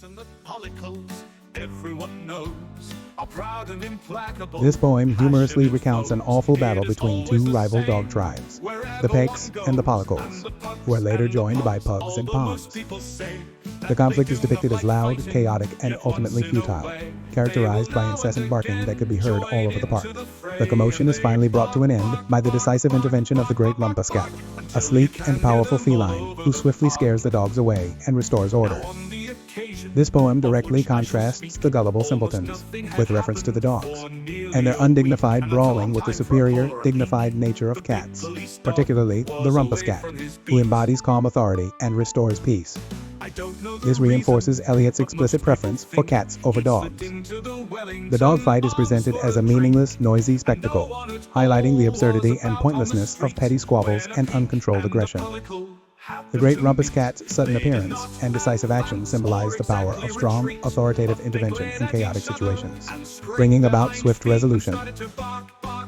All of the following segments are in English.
and the Pollicles, everyone knows, are proud and implacable. This poem humorously recounts an awful battle between two rival dog tribes, the Pekes and the Pollicles, who are later joined by Pugs and Poms. The conflict is depicted as loud, chaotic, and ultimately futile, characterized by incessant barking that could be heard all over the park. The commotion is finally brought to an end by the decisive intervention of the Great Rumpuscat, a sleek and powerful feline who swiftly scares the dogs away and restores order. This poem directly contrasts the gullible simpletons, with reference to the dogs, and their undignified brawling with the superior, dignified nature of cats, particularly the Rumpuscat, who embodies calm authority and restores peace. This reinforces Eliot's explicit preference for cats over dogs. The dogfight is presented as a meaningless, noisy spectacle, highlighting the absurdity and pointlessness of petty squabbles and uncontrolled aggression. The Great Rumpuscat's sudden appearance and decisive action symbolize the power of strong, authoritative intervention in chaotic situations, bringing about swift resolution.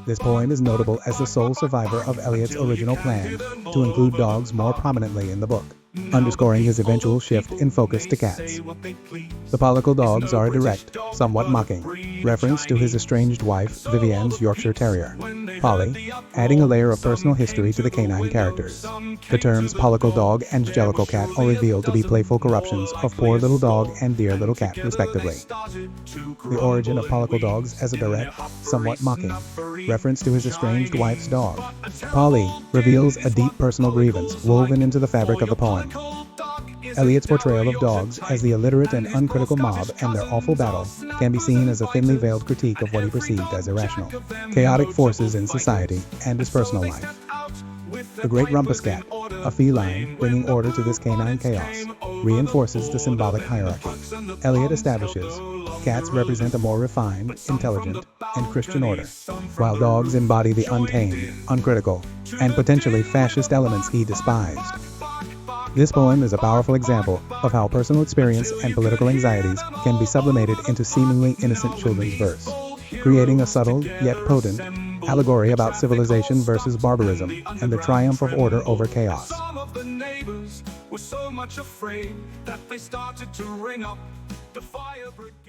This poem is notable as the sole survivor of Eliot's original plan to include dogs more prominently in the book, underscoring his eventual shift in focus to cats. The Pollicle Dogs are a direct, somewhat mocking, reference to his estranged wife Vivian's Yorkshire Terrier, Polly, adding a layer of personal history to the canine characters. The terms Pollicle Dog and Jellicle Cat are revealed to be playful corruptions of Poor Little Dog and Dear Little Cat, respectively. The origin of Pollicle Dogs as a direct, somewhat mocking, reference to his estranged wife's dog, Polly, reveals a deep personal grievance woven into the fabric of the poem. Eliot's portrayal of dogs as the illiterate and uncritical mob and their awful battle can be seen as a thinly veiled critique of what he perceived as irrational, chaotic forces in society and his personal life. The Great Rumpuscat, a feline bringing order to this canine chaos, reinforces the symbolic hierarchy. Eliot establishes cats represent a more refined, intelligent, and Christian order, while dogs embody the untamed, uncritical, and potentially fascist elements he despised. This poem is a powerful example of how personal experience and political anxieties can be sublimated into seemingly innocent children's verse, creating a subtle yet potent allegory about civilization versus barbarism and the triumph of order over chaos. Some of the neighbors were so much afraid that they started to ring up the fire brigade.